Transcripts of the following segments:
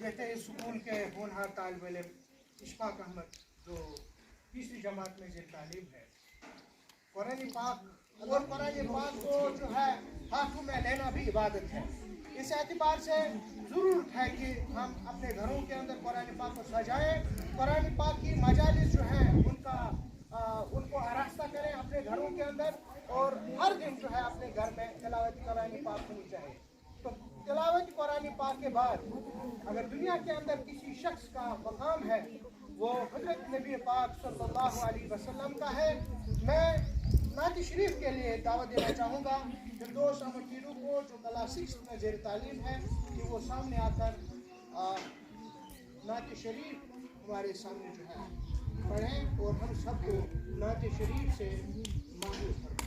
कहते हैं स्कूल के होनहार तालिब इल्म इशफाक अहमद जो तीसरी जमात में जो तालीम है, कुरान पाक और कुरान पाक को जो है हाथों में लेना भी इबादत है। इस एतबार से ज़रूरत है कि हम अपने घरों के अंदर कुरान पाक को सजाएं, कुरान पाक की मजालिस जो है उनको आरास्ता करें अपने घरों के अंदर, और हर दिन जो है अपने घर में तिलावत कुरान पाक होनी चाहिए। तो तिलावत कुरान पाक के बाद अगर दुनिया के अंदर किसी शख्स का मकाम है वो हज़रत नबी पाक सल्लल्लाहु अलैहि वसल्लम का है। मैं नात-ए-शरीफ के लिए दावत देना चाहूँगा फिरदौस अहमद टीरू को, जो क्लास 6 में ज़ेर तालीम है, कि वो सामने आकर नात-ए-शरीफ हमारे सामने जो है पढ़ें और हम सबको नात-ए-शरीफ से मामूल करें।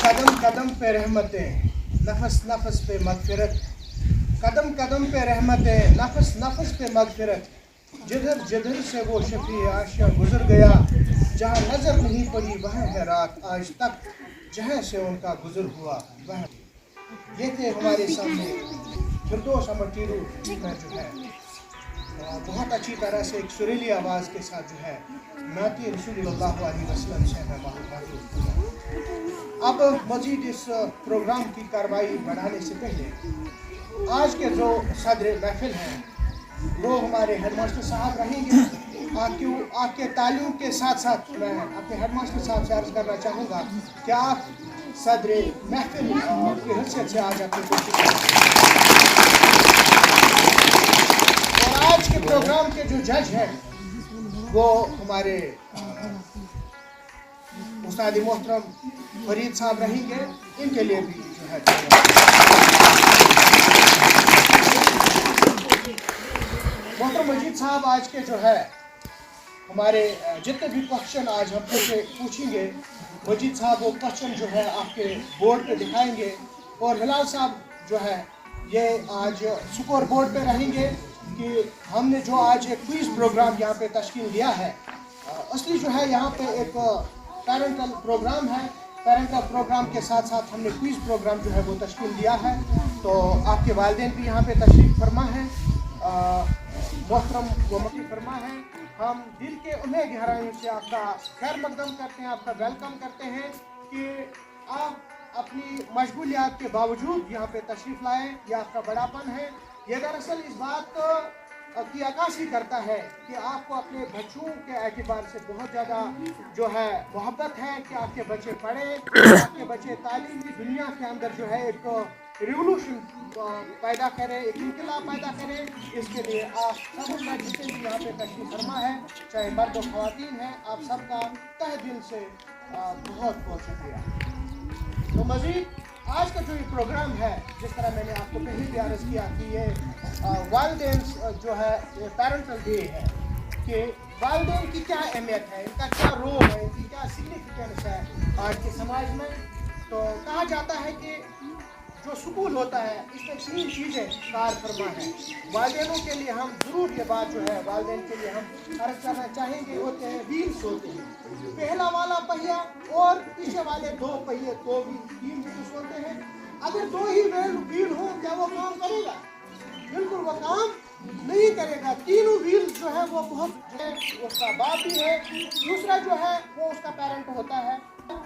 कदम कदम पे रहमतें, नफस नफस पे मगफिरत, कदम कदम पे रहमतें, नफस नफस पे मगफिरत, जिधर जिधर से वो शफी आशिया गुजर गया, जहाँ नजर नहीं पड़ी वह है रात आज तक, जहाँ से उनका गुजर हुआ वह। ये थे हमारे सामने फिरदौस अहमद टीरू में जो है बहुत अच्छी तरह से एक सुरीली आवाज़ के साथ जो है नाती रसूलुल्लाह अलैहि वसल्लम से मैं मालूम। अब मज़ीद इस प्रोग्राम की कार्रवाई बढ़ाने से पहले आज के जो सदर महफिल हैं वो हमारे हेडमास्टर साहब रहेंगे। आपके तालीम के साथ साथ मैं अपने हेडमास्टर साहब से अर्ज़ करना चाहूँगा कि आप सदर महफिल की हैसियत से आज अपनी कोशिश करें। और आज के प्रोग्राम के जो जज हैं वो हमारे उस्ताद मोहतरम फरीद साहब रहेंगे। इनके लिए भी जो है मोहतरम मजीद साहब आज के जो है हमारे जितने भी क्वेश्चन आज हम पूछेंगे, मजीद साहब वो क्वेश्चन जो है आपके बोर्ड पे दिखाएंगे। और हिलाल साहब जो है ये आज स्कोर बोर्ड पे रहेंगे कि हमने जो आज एक क्विज़ प्रोग्राम यहाँ पे तश्कील दिया है। असली जो है यहाँ पे एक पेरेंटल प्रोग्राम है, पेरेंटल प्रोग्राम के साथ साथ हमने क्विज़ प्रोग्राम जो है वो तश्कील दिया है। तो आपके वालिदैन भी यहाँ पे तशरीफ़ फरमा है, मोहतरम व मकी फरमा है। हम दिल के उन्हें गहराइयों से आपका खैर मकदम करते हैं, आपका वेलकम करते हैं कि आप अपनी मशगूलियात के बावजूद यहाँ पे तशरीफ़ लाएँ। यह आपका बड़ापन है। ये दरअसल इस बात की अक्कासी करता है कि आपको अपने बच्चों के एतबार से बहुत ज़्यादा जो है मोहब्बत है कि आपके बच्चे पढ़ें, आपके बच्चे तालीमी दुनिया के अंदर जो है एक रिवोल्यूशन पैदा करें, एक इनकलाब पैदा करें। इसके लिए आप सबका जितने भी यहाँ पे तशरीफ़ फरमा है, चाहे मर्द और ख़वातीन हैं, आप सबका तहे दिल से बहुत बहुत शुक्रिया। तो मज़ीद आज का जो ये प्रोग्राम है, जिस तरह मैंने आपको पहले भी अर्ज़ किया कि ये वालिदैन जो है ये पेरेंटल डे है, कि वालिदैन की क्या अहमियत है, इनका क्या रोल है, इनकी क्या सिग्निफिकेंस है आज के समाज में। तो कहा जाता है कि जो स्कूल होता है इसमें 3 चीज़ें कार फरमा है। वालिदैनों के लिए हम ज़रूर ये बात जो है वालिदैन के लिए हम अर्ज करना चाहेंगे, होते हैं व्हील्स होते हैं, पहला वाला पहिया और पीछे वाले 2 पहिए, 2 व्हील्स होते हैं। अगर 2 ही व्हील हो क्या वो काम करेगा? बिल्कुल वो काम नहीं करेगा। तीनों व्हील्स जो है वो बहुत उसका बाप भी है, दूसरा जो है वो उसका पेरेंट होता है,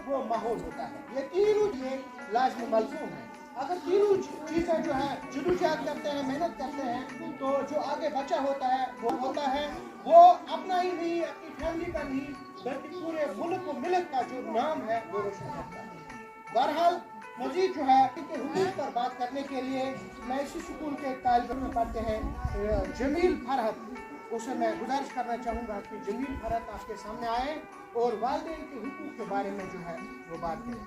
वो माहौल होता है। ये तीनों ये लाजमी मलज़ूम है। अगर तीनों चीज़ें जो है जदोजहद करते हैं, मेहनत करते हैं, तो जो आगे बच्चा होता है वो अपना ही नहीं, अपनी फैमिली का नहीं, बल्कि पूरे मुल्क व मिलत का जो नाम है वो रोशन करता है। बहरहाल मजीद जो है इनके हुकूक पर बात करने के लिए मैं इसी स्कूल के तालिब में पढ़ते हैं जमील फरहत, उसे मैं गुजारिश करना चाहूँगा कि जमील फरहत आपके सामने आए और वालिदैन के हुकूक के बारे में जो है वो बात करें।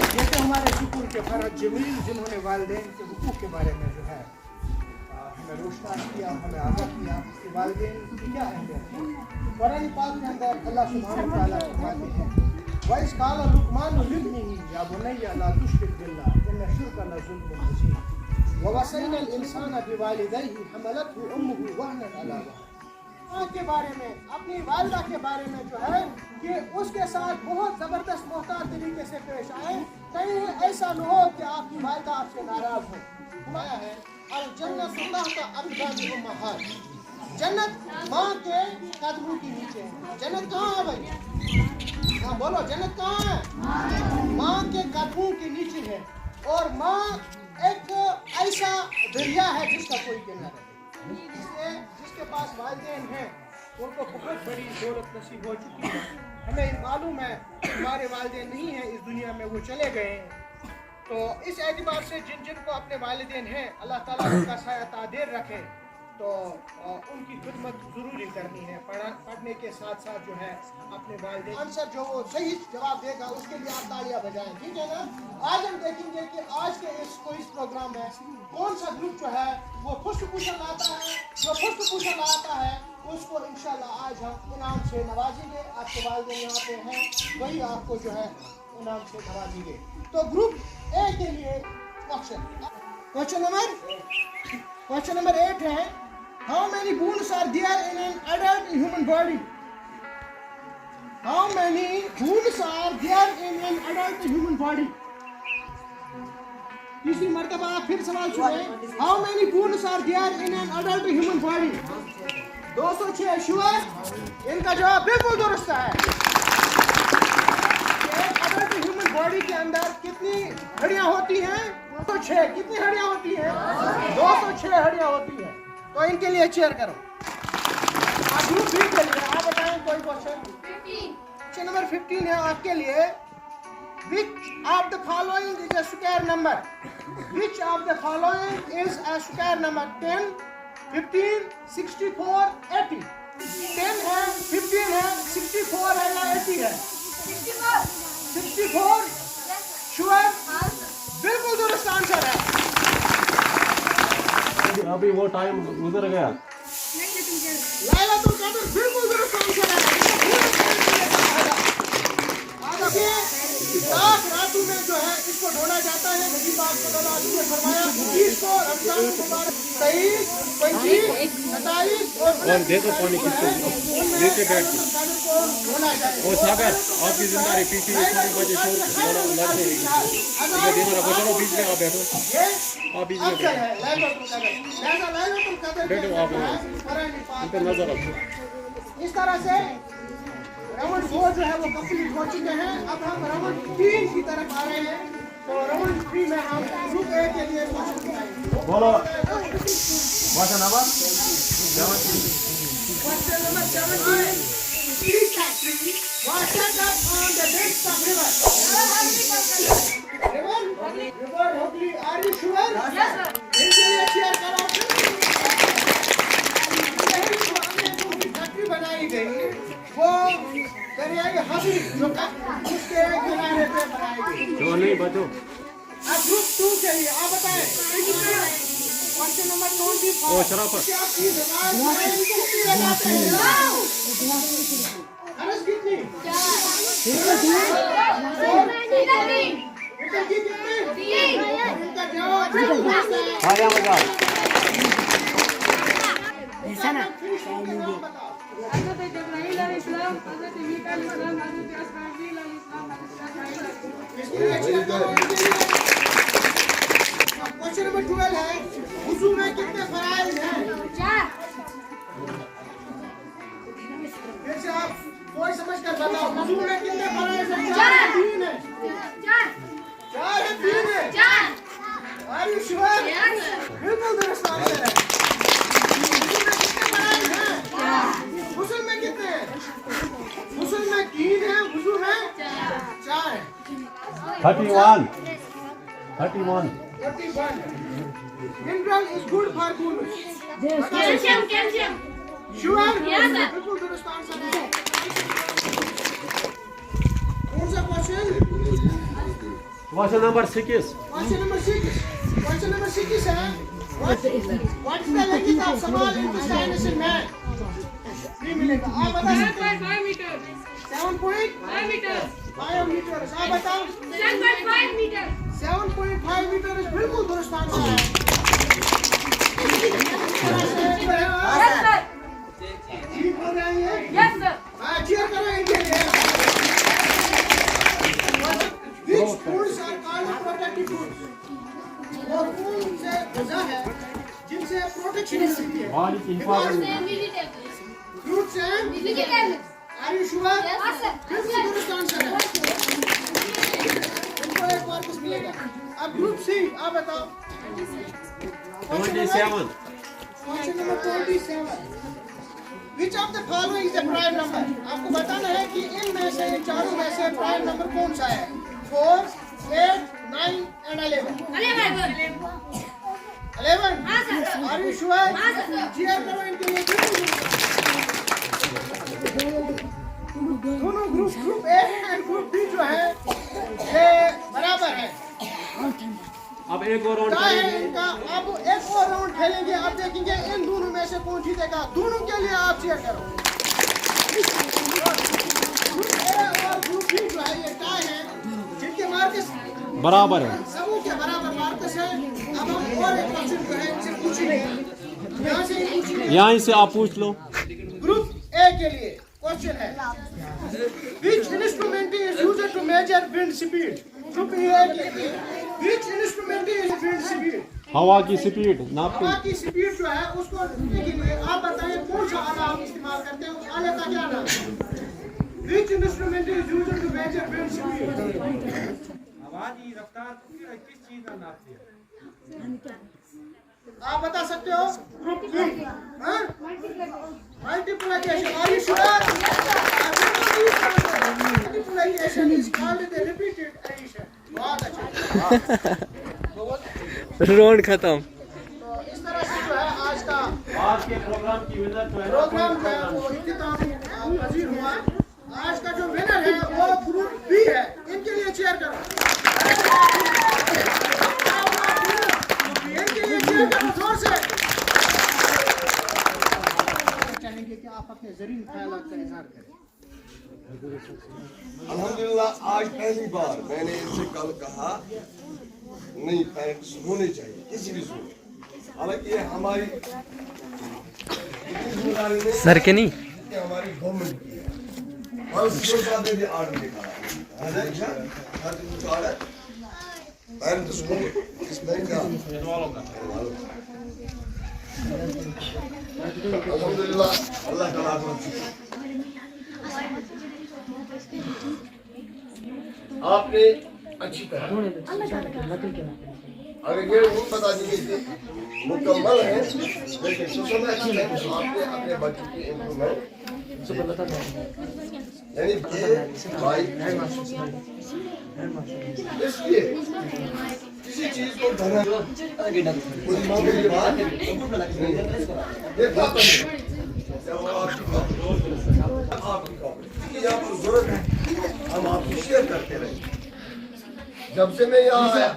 जैसे हमारे स्कूल के फरहत जमील, जिन्होंने वालिदैन के हुकूक के बारे में जो है हमें रोशनास किया, हमें आगाह किया कि वालिदैन की क्या अहमियत है। कुरान पाक के अंदर अल्लाह सुब्हानहू व तआला फरमाते हैं वइज़ क़ाल लुक़मान लिब्निही या बुनय्या ला तुश्रिक बिल्लाह इन्न शिर्क लज़ुल्मुन अज़ीम व वसयना अल-इंसाना बिवालिदैहि हमलतहु उम्मुहु वहनन अला वहन। के बारे में, अपनी वालिदा के बारे में जो है कि उसके साथ बहुत ज़बरदस्त मोहतात तरीके से पेश आए, कहीं ऐसा न हो कि आपकी वालिदा आपसे नाराज़ हो। फरमाया है अल-जन्नत तहत अक़दामिल उम्महात, जन्नत माँ के कदमों के नीचे है। जन्नत कहाँ है भाई? हाँ बोलो, जन्नत कहाँ है? माँ के कदमों के नीचे है। और माँ एक ऐसा दरिया है जिसका कोई किनारा नहीं। इसलिए जिसके पास वालिदैन हैं उनको बहुत बड़ी दौलत नसीब हो चुकी है। हमें मालूम है हमारे वालिदैन नहीं हैं इस दुनिया में, वो चले गए हैं। तो इस एतबार से जिनको अपने वालिदैन हैं अल्लाह ताला उनका साया तादेर रखे, तो उनकी खिदमत ज़रूरी करनी है। पढ़ने के साथ साथ जो है अपने वालिदैन आंसर जो वो सही जवाब देगा उसके लिए आप तालियां बजाएं, ठीक है ना। आज हम देखेंगे कि आज के इस प्रोग्राम में कौन सा ग्रुप जो है वो फर्स्ट क्वेश्चन लाता है। जो फर्स्ट क्वेश्चन लाता है उसको इंशाल्लाह आज हम इनाम से नवाजेंगे। आपके वालिदैन यहाँ पे हैं, वही आपको जो है इनाम से नवाजेंगे। तो ग्रुप ए के लिए क्वेश्चन नंबर 8 है How many bones are there in an adult human body? How many bones are there in an adult human body? तीसरी मर्तबा आप फिर सवाल सुने। How many bones are there in an adult human body? 206 sure? इनका जवाब बिल्कुल दुरुस्त है। एक अडल्ट ह्यूमन बॉडी के अंदर कितनी हड्डियां होती हैं? 206। कितनी हड्डियां होती हैं? 206 हड्डियां होती हैं। तो इनके लिए चेयर करो। आप ग्रुप बी के लिए आप बताएं कोई क्वेश्चन। क्वेश्चन नंबर 15 है आपके लिए। Which of the following is a square number? Which of the following is a square number? 10, 15, 64, 80. 10 है, 15 है, 64 है या 80 है? 64 श्योर? बिल्कुल दुरुस्त आंसर है। अभी वो टाइम गुजर गया। लैलतुल कद्र बिल्कुल दुरुस्त आंसर है। रात रातों में जो है इसको ढूंढा जाता है। नबी पाक सल्लल्लाहु अलैहि वसल्लम ने फरमाया इसको रमजान मुबारक 23, 25, 27 और देखो पानी किसको नीचे बैठ के वो सागर आपकी जिम्मेदारी पीछे छोटे बच्चे छोड़ लड़ते हैं। देखो बच्चों बीच में आप बैठो, आप बीच में बैठो, आप इन पर नजर रखो। इस तरह से राउंड 4 जो है वो कंप्लीट हो चुके हैं। अब हम राउंड 3 की तरफ आ रहे हैं। तो राउंड 3 में हम ग्रुप ए के लिए बोलो क्वेश्चन नंबर 17 Tree factory गई वो दरियाई हबी जो उसके किनारे पे बनाई गई। जो नहीं बचो। अब ग्रुप 2 के लिए आप बताएं क्वेश्चन नंबर 24। ओ शराफत कितनी लगाते हैं? हरस कितनी? बेटा की कितनी? इनका जवाब हाँ या मजा ऐसा ना बताओ। हज़रत इब्राहीम अलैहिस्सलाम, हज़रत मीसा अलैहिस्सलाम, हज़रत इस्माईल अलैहिस्सलाम, क्वेश्चन नंबर 12 है वुज़ू में कितने फराइज हैं? 4। फिर से आप सोच समझ कर बताओ वुज़ू में कितने फराइज हैं? 4 है 3 है 4 4 है 3 है 4। Are you sure? बिल्कुल दुरुस्त आंसर है। गुस्ल में कितने हैं? गुस्ल में 3 है, वुज़ू में 4 है। 31 Mineral is good for bones. Calcium. Sure? Yes, sir. बिल्कुल दुरुस्त आंसर है। कौन सा question? Question number 6 question number 6 है What is the length of small intestinal man? 3 मिलेगा। आप बता सकते हैं? 7.5 मीटर। 7.5 मीटर। आप बताओ? 7.5 मीटर। 7.5 मीटर इस बिल्कुल दुरुस्त आंसर है। Yes sir. ठीक हो रहे हैं ये? Yes sir. चीयर करो इनके लिए। Which foods are called protective foods? वो कौन से गज़ा है जिनसे प्रोटेक्शन मिलती है? वाली की हिफाजत Fruits and vegetables. are you sure? Yes sir. बिल्कुल दुरुस्त आंसर है। इनको एक मार्क्स मिलेगा। अब ग्रुप सी आप बताओ। 27 question number 27। Which of the following is a prime number? आपको बताना है कि इनमें से इन चारों में से प्राइम नंबर कौन सा है? 4, 8, 9 and 11. 11? हाँ सर। Are you sure? हाँ सर। चीयर करो इनके लिए। दोनों group A and group B जो है ये बराबर है। अब एक और राउंड क्या है करेंगे। इनका? अब एक और राउंड खेलेंगे। अब देखेंगे इन दोनों में से कौन जीतेगा। दोनों के लिए आप चीयर करो। ग्रुप ए और ग्रुप बी जो है ये टाई है जिनके मार्क्स बराबर है। सबों के बराबर मार्क्स है। अब हम और एक क्वेश्चन जो है इनसे पूछेंगे। यहाँ से ही पूछेंगे। यहाँ से आप पूछ लो। ग्रुप ए के लिए क्वेश्चन है Which instrument is used to measure wind speed? Group A के लिए Which instrument is wind speed? हवा की स्पीड नापते हवा की स्पीड जो है उसको नापने के लिए आप बताएं कौन सा आला आप इस्तेमाल करते हैं? उस आले का क्या नाम है? Which instrument is used to measure wind speed? हवा की रफ्तार किस चीज का नापती है? आप बता सकते हो? ग्रुप बी हाँ? Multiplication. Are you sure? Multiplication is called the repeated addition. बहुत अच्छा। रोड खत्म। तो इस तरह से जो है आज का आज के प्रोग्राम की विनर जो है प्रोग्राम जो है वो इख्तिताम पजीर हुआ। आज का जो विनर है वो ग्रुप बी है। इनके लिए चेयर करो। इनके लिए चेयर करो जोर से। चाहेंगे कि आप अपने ज़रीन ख्यालात का इज़हार करें। अल्हम्दुलिल्लाह आज पहली बार मैंने इनसे कल कहा नहीं पेरेंट्स होने चाहिए किसी भी स्कूल में। हालांकि ये हमारी जिम्मेदारी नहीं सर के नहीं कि हमारी गवर्नमेंट की है। और स्कूल वाले भी आर्डर निकाला है ना हर दिन का आर्डर पेरेंट स्कूल इसमें क्या अल्हम्दुलिल्लाह अल्लाह का शुक्र। आपने अच्छी तरह अगर ये नहीं बता दीजिए मुकम्मल है लेकिन सुसमय अच्छी है आपने अपने बच्चों की इम्प्रूवमेंट यानी इसलिए किसी चीज को धना पूरी मामले की बात ये बात है जब वो आपकी आप क्योंकि यहाँ पर जरूरत है हम आपको शेयर करते रहे। जब से मैं यहाँ आया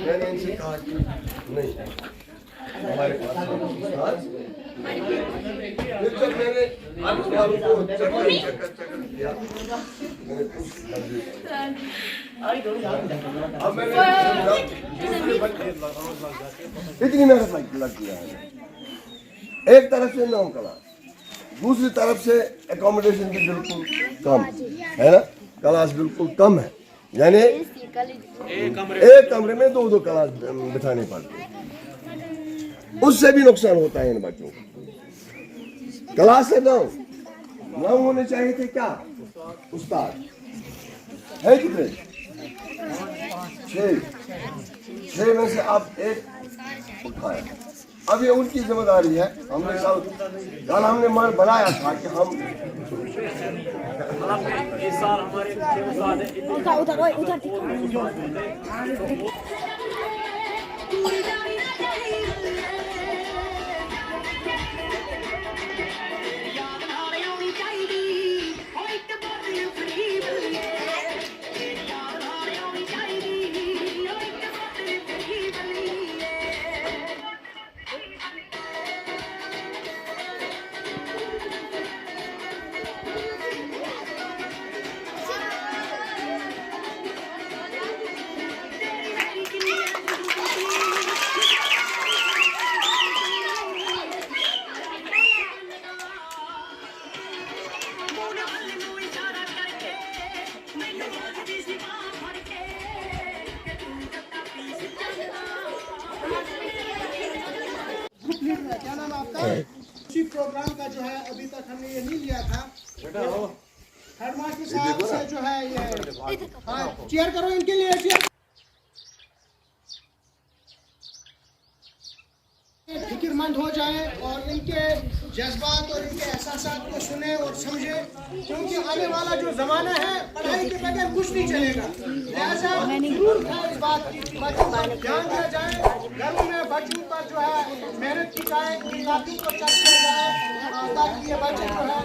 मैंने इनसे कहा कि नहीं हमारे पास जब मैंने चक्कर किया मैंने कुछ अब मैंने इतनी मेहनत लगती है। एक तरफ से 9 क्लास, दूसरी तरफ से एकोमोडेशन भी बिल्कुल कम है ना, क्लास बिल्कुल कम है, यानी एक कमरे में 2-2 क्लास बिठाने पड़ते हैं। उससे भी नुकसान होता है इन बच्चों को। क्लास से 9 होने चाहिए थे क्या उस्ताद है कितने? 6 में से आप 1 उठाए। अब ये उनकी जिम्मेदारी है। हमने कल हमने मन बनाया था कि हम इस साल हमारे क्या नाम आपका? उसी प्रोग्राम का जो है अभी तक हमने ये नहीं लिया था। हेडमास्टर साहब से जो है ये हाँ चेयर करो इनके लिए, चेयर फिक्रमंद हो जाए और इनके जज्बात और इनके एहसासात को सुने और समझे, क्योंकि आने वाला जो जमाना है पढ़ाई के बगैर कुछ नहीं चलेगा। लिहाजा इस बात की ध्यान दिया जाए, घरों में बच्चों पर जो है मेहनत की जाए, उनकी कॉपी को चेक किया जाए ताकि ये बच्चे जो है